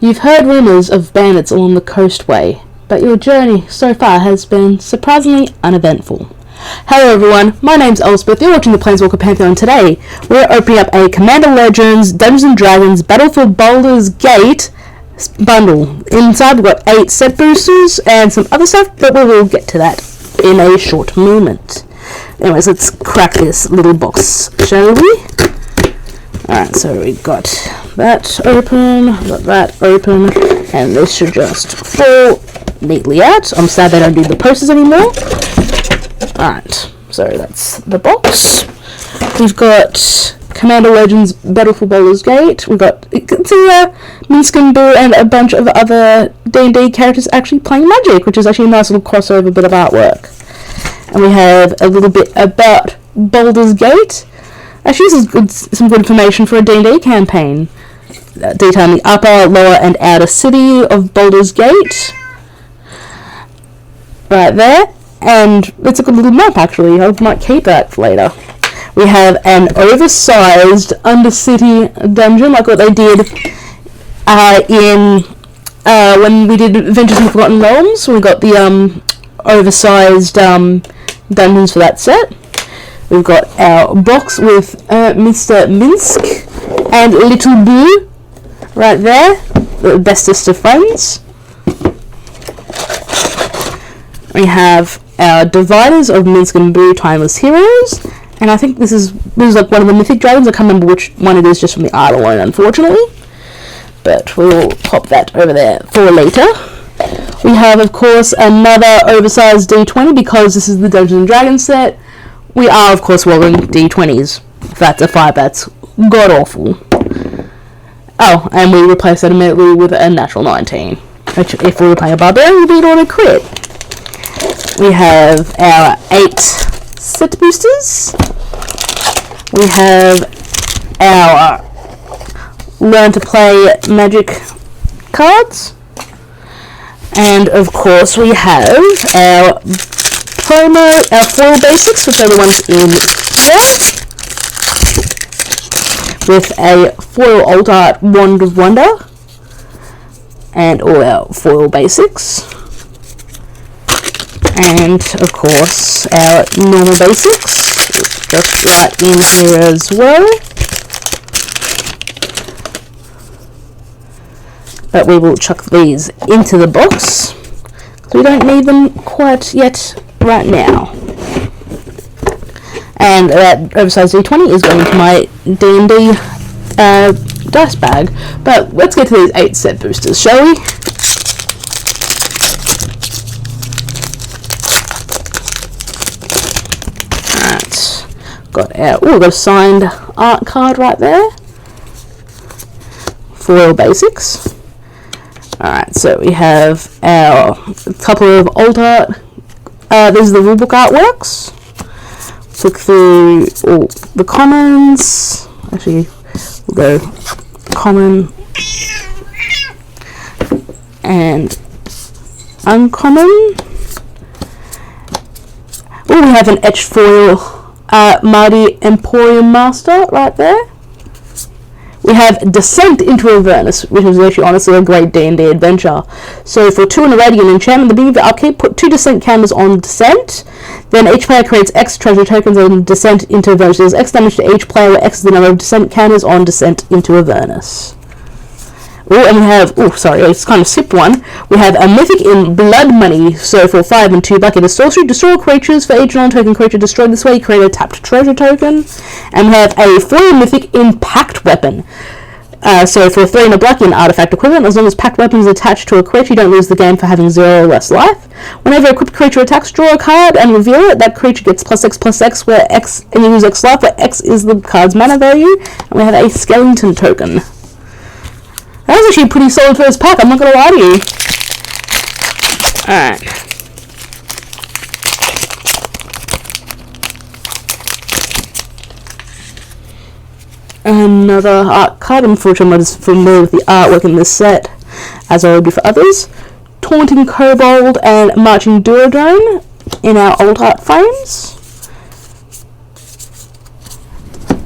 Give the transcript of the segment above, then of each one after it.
You've heard rumours of bandits along the coastway, but your journey so far has been surprisingly uneventful. Hello everyone, my name's Elspeth, you're watching the Planeswalker Pantheon. Today, we're opening up a Commander Legends Dungeons & Dragons Battle for Baldur's Gate bundle. Inside we've got 8 set boosters and some other stuff, but we will get to that in a short moment. Anyways, let's crack this little box, shall we? Alright, so we've got that open, and this should just fall neatly out. I'm sad they don't do the posters anymore. Alright, so that's the box. We've got Commander Legends Battle for Baldur's Gate. We've got Minsk and Boo and a bunch of other D&D characters actually playing Magic, which is actually a nice little crossover bit of artwork. And we have a little bit about Baldur's Gate. Actually, this is some good information for a D&D campaign. Detailing the upper, lower, and outer city of Baldur's Gate. Right there. And it's a good little map, actually. I might keep that for later. We have an oversized Undercity dungeon, like what they did when we did Adventures in Forgotten Realms. We got the oversized dungeons for that set. We've got our box with Mr. Minsk and Little Boo right there, the bestest of friends. We have our dividers of Minsk and Boo Timeless Heroes, and I think this is like one of the mythic dragons. I can't remember which one it is just from the art alone, unfortunately, but we'll pop that over there for later. We have, of course, another oversized D20 because this is the Dungeons & Dragons set. We are, of course, rolling D20s. If that's a 5, that's god-awful. Oh, and we replace that immediately with a natural 19. Which, if we were playing a barbarian, would be an auto crit. We have our 8 set boosters. We have our Learn to Play Magic cards. And, of course, we have our foil basics, which are the ones in here, with a foil alt art Wand of Wonder, and all our foil basics, and of course our normal basics, just right in here as well. But we will chuck these into the box, because we don't need them quite yet right now. And that oversized D20 is going to my D&D dice bag. But let's get to these 8 set boosters, shall we? Alright. Got a signed art card right there. Foil basics. Alright, so we have our couple of old art. These are the rulebook artworks. Look through all the commons. Actually, we'll go common and uncommon. Oh, we have an etched foil Mighty Emporium Master right there. We have Descent into Avernus, which is actually honestly a great D&D adventure. So for 2 and a radiant enchantment, at the beginning of the upkeep, put 2 Descent counters on Descent. Then each player creates X treasure tokens on Descent into Avernus. There's X damage to each player, where X is the number of Descent counters on Descent into Avernus. Oh, and we have, it's kind of skip one. We have a Mythic in Blood Money. So for 5 and 2 black, it is sorcery. Destroy creatures. For each non-token creature destroyed this way, create a tapped treasure token. And we have a 4 Mythic in Pact Weapon. So for 3 and a black in Artifact Equivalent, as long as Pact Weapon is attached to a creature, you don't lose the game for having 0 or less life. Whenever a equipped creature attacks, draw a card and reveal it. That creature gets +X, where X, and you lose X life, where X is the card's mana value. And we have a Skeleton token. That was actually a pretty solid first pack, I'm not going to lie to you. Alright. Another art card. Unfortunately, I'm not as familiar with the artwork in this set as I would be for others. Taunting Kobold and Marching Duodrone in our old art frames.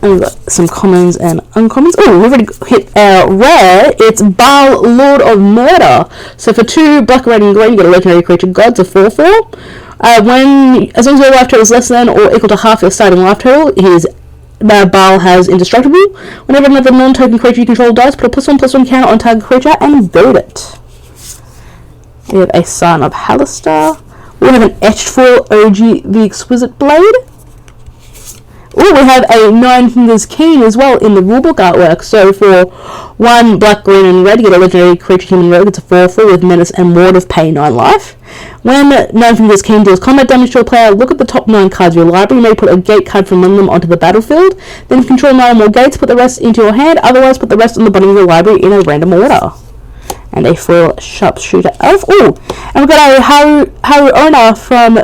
And we've got some commons and uncommons. Oh, we've already hit our rare. It's Baldur, Lord of Murder. So for 2 black, red, and green, you get a legendary creature god. It's a 4/4. As long as your life total is less than or equal to half your starting life total, his Baal has indestructible. Whenever another non-token creature you control dies, put a +1/+1 counter on target creature and build it. We have a Sign of Halistar. We have an etched foil OG the Exquisite Blade. Oh, we have a 9 Fingers Keen as well in the rulebook artwork. So for 1 black, green, and red, you get a legendary creature human rogue. It's a 4/4 with menace and ward of pay 9 life. When 9 Fingers Keen deals combat damage to a player, look at the top 9 cards of your library. You may put a gate card from among them onto the battlefield. Then if you control 9 or more gates, put the rest into your hand. Otherwise, put the rest on the bottom of your library in a random order. And a foil Sharpshooter Elf. Oh, and we've got a Haru Owner from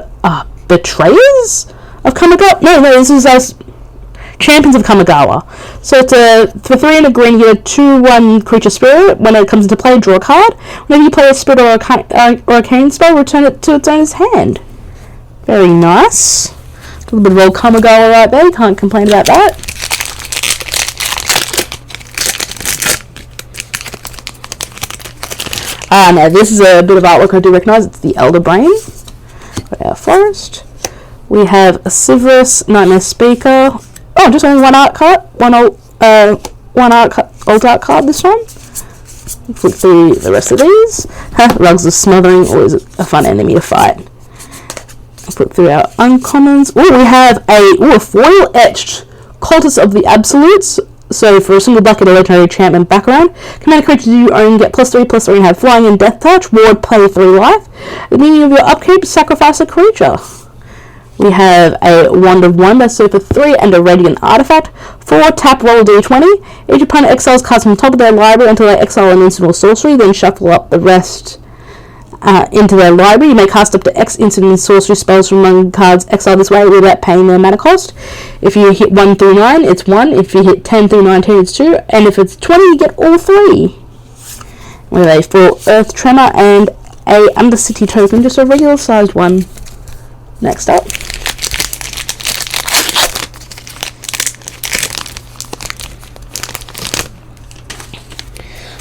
Betrayers of Kamigawa. No, this is Champions of Kamigawa. So it's for 3 and a green, you get a 2/1 creature spirit. When it comes into play, draw a card. Whenever you play a spirit or a cane spell, return it to its owner's hand. Very nice. A little bit of old Kamigawa right there. Can't complain about that. Now this is a bit of artwork I do recognise. It's the Elder Brain. Got our Forest. We have a Sivirus, Nightmare Speaker. Oh, just only 1 art card. One old art card this time. Flip through the rest of these. Rugs of Smothering, always a fun enemy to fight. Flip through our uncommons. Oh, we have a foil etched Cultist of the Absolutes. So for a single black and a legendary enchantment background, command creatures you own get +3/+3 and have flying and death touch. Ward, pay 3 life. At the beginning of your upkeep, sacrifice a creature. We have a Wand of Wonder, so for 3 and a Radiant Artifact. 4, tap, roll a d20. Each opponent exiles cards from the top of their library until they exile an instant or sorcery, then shuffle up the rest into their library. You may cast up to X instant and sorcery spells from among cards exiled this way without paying their mana cost. If you hit 1 through 9, it's 1. If you hit 10 through 19, it's 2. And if it's 20, you get all 3. We have a full Earth Tremor and a Undercity token, just a regular sized one. Next up.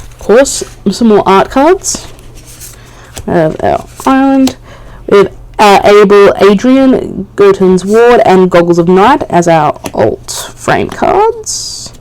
Of course, some more art cards. We have our Island. We have Abel Adrian, Goten's Ward, and Goggles of Night as our alt frame cards.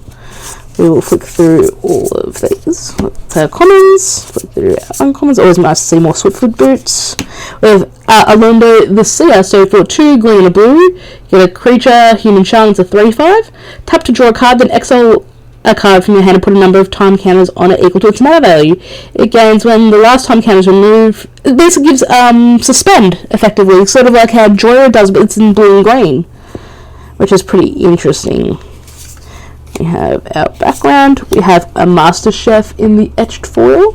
We will flick through all of these. That's our commons, flick through our uncommons. Always nice to see more Swiftfoot boots. We have Alondo the Seer. So for 2 green and a blue, get a creature, human charm, it's a 3/5. Tap to draw a card, then exile a card from your hand and put a number of time counters on it equal to its mana value. It gains when the last time counter is removed. It basically gives suspend, effectively, sort of like how Joya does, but it's in blue and green, which is pretty interesting. We have our background. We have a Master Chef in the etched foil.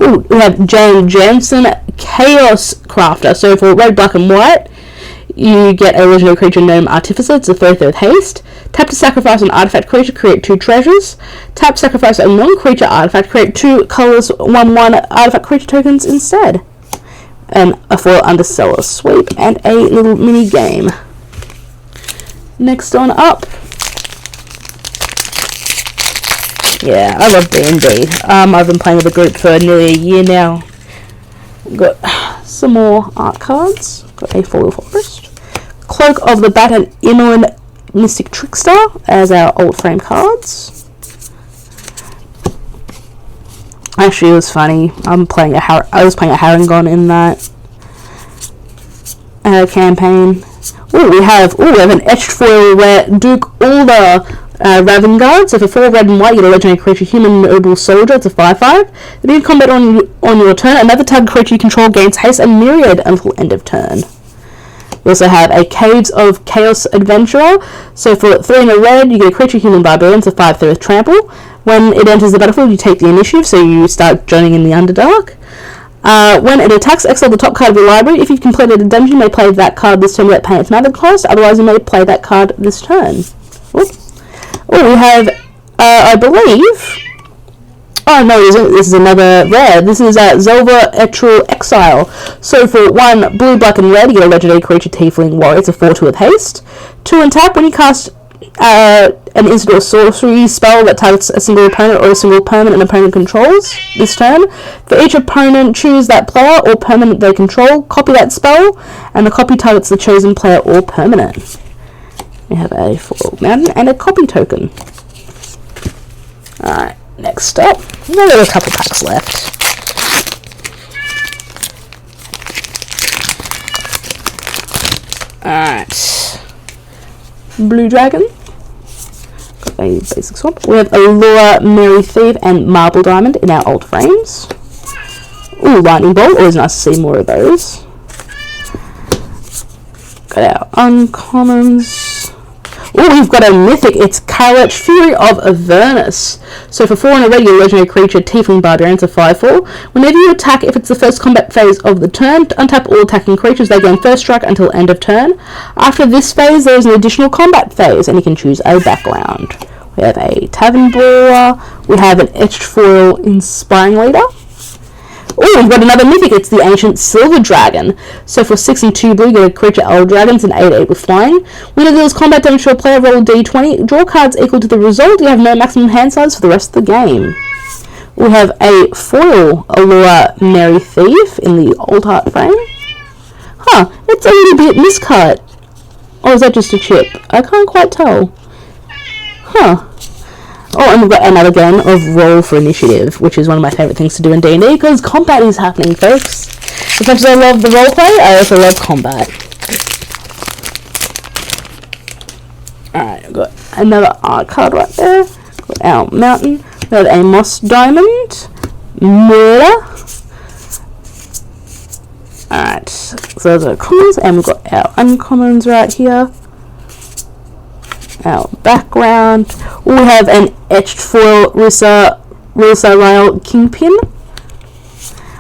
Ooh, we have Jane Jansen, Chaos Crafter. So for red, black, and white, you get a legendary creature named Artificer. It's a 3/3 with haste. Tap to sacrifice an artifact creature, create 2 treasures. Tap sacrifice a non-creature artifact, create 2 colorless 1/1 artifact creature tokens instead. And a foil Underseller Sweep and a little mini game. Next on up. Yeah, I love D&D. I've been playing with the group for nearly a year now. Got some more art cards. Got a foil Forest. Cloak of the Bat and Inland Mystic Trickster as our old frame cards. Actually, it was funny. I was playing a Harangon in that campaign. We have an etched foil where Duke Ulda Ravengard. So for 4 red and white, you get a legendary creature, human noble soldier. It's a 5/5. At the end of combat on your turn, another target creature you control gains haste and myriad until end of turn. We also have a Caves of Chaos Adventurer. So for 3 and a red, you get a creature, human barbarian. It's a 5/3 with trample. When it enters the battlefield, you take the initiative, so you start joining in the Underdark. When it attacks, exile the top card of your library. If you've completed a dungeon, you may play that card this turn without paying its mana cost. Otherwise, you may play that card this turn. We have, I believe... Oh no, this is another rare. This is Zelva Etril Exile. So for 1 blue, black, and red, you get a legendary creature, Tiefling Warrior. It's a 4/2 with haste. 2 and tap. When you cast an instant or sorcery spell that targets a single opponent or a single permanent an opponent controls this turn. For each opponent, choose that player or permanent they control, copy that spell, and the copy targets the chosen player or permanent. We have a foil mountain and a copy token. Alright, next up. We've got a couple packs left. Alright. Blue Dragon. Got a basic swap. We have Allure, Merry Thief, and Marble Diamond in our old frames. Ooh, Lightning Bolt. Always nice to see more of those. Got our uncommons. Oh, we've got a mythic. It's Carlet, Fury of Avernus. So for 4 and a regular legendary creature, Tiefling Barbarian, it's a 5/4. Whenever you attack, if it's the first combat phase of the turn, untap all attacking creatures. They gain first strike until end of turn. After this phase, there is an additional combat phase, and you can choose a background. We have a Tavern Brawler. We have an Etched Foil Inspiring Leader. Oh, we've got another mythic. It's the Ancient Silver Dragon. So for 6 and 2 blue, you get a creature Owl Dragons and 8/8 with flying. When it deals combat damage to a player, roll a d20. Draw cards equal to the result. You have no maximum hand size for the rest of the game. We have a foil Allure Merry Thief in the old heart frame. Huh, it's a little bit miscut. Or is that just a chip? I can't quite tell. Huh. Oh, and we've got another game of Roll for Initiative, which is one of my favourite things to do in D&D, because combat is happening, folks. As much as I love the roleplay, I also love combat. Alright, we've got another art card right there. Got our mountain. We have a Moss Diamond. Murder. Alright, so those are commons, and we've got our uncommons right here. Our background. We have an Etched Foil Risa Rail Kingpin.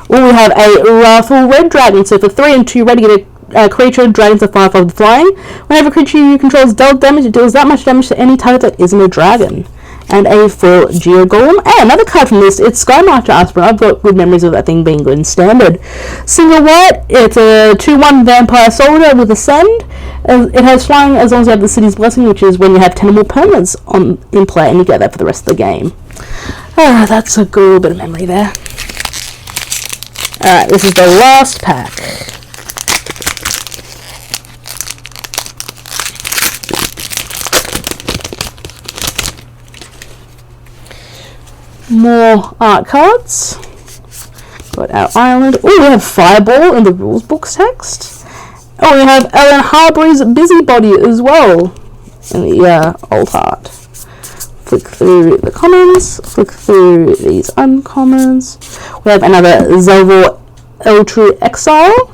We have a Wrathful Red Dragon. So for 3 and 2 red, you get a creature, dragons are 5 of the flying. Whenever a creature you control is dealt damage, it deals that much damage to any target that isn't a dragon. And a full Geogolem. And another card from this, it's Sky Marcher Aspirant. I've got good memories of that thing being good in standard. Single white, it's a 2/1 Vampire Soldier with Ascend. It has flying as long as you have the City's Blessing, which is when you have 10 or more permanents in play, and you get that for the rest of the game. That's a good bit of memory there. Alright, this is the last pack. More art cards. Got our island. Oh, we have Fireball in the rules books text. Oh, we have Ellen Harbury's Busybody as well in the old heart. Flick through the commons. Flick through these uncommons. We have another Zelvor Eltrue Exile.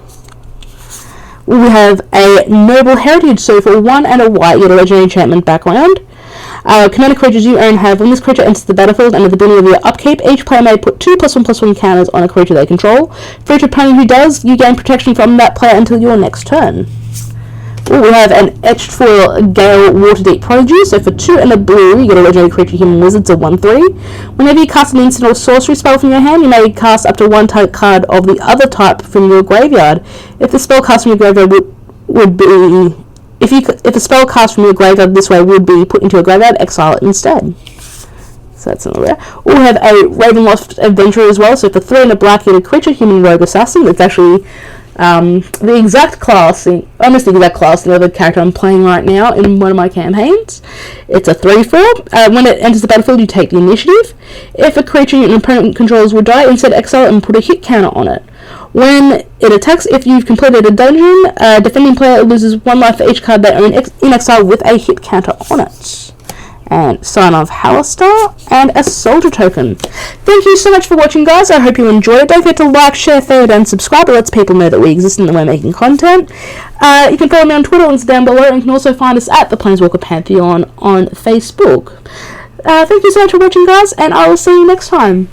We have a Noble Heritage. So for 1 and a white, you get a legendary enchantment background. Commander creatures you own have, when this creature enters the battlefield and at the beginning of your upkeep, each player may put 2 +1/+1 counters on a creature they control. For each opponent who does, you gain protection from that player until your next turn. Ooh, we have an Etched Foil Gale Waterdeep Prodigy. So for 2 and a blue, you get a legendary creature, Human Wizards, a 1/3. Whenever you cast an instant or sorcery spell from your hand, you may cast up to 1 type card of the other type from your graveyard. If the spell cast from your graveyard would be... If a spell cast from your graveyard this way would be put into a graveyard, exile it instead. So that's another rare. We have a Ravenloft Adventurer as well. So for 3 and a black, you get a creature, Human Rogue Assassin. It's actually the exact class, almost the exact class, the other character I'm playing right now in one of my campaigns. It's a 3/4. When it enters the battlefield, you take the initiative. If a creature your opponent controls would die, instead exile it and put a hit counter on it. When it attacks, if you've completed a dungeon, a defending player loses 1 life for each card they own in exile with a hit counter on it. And Sign of Halistar, and a Soldier Token. Thank you so much for watching, guys. I hope you enjoyed it. Don't forget to like, share, favorite, and subscribe. It lets people know that we exist and that we're making content. You can follow me on Twitter, links down below, and you can also find us at the Planeswalker Pantheon on Facebook. Thank you so much for watching, guys, and I will see you next time.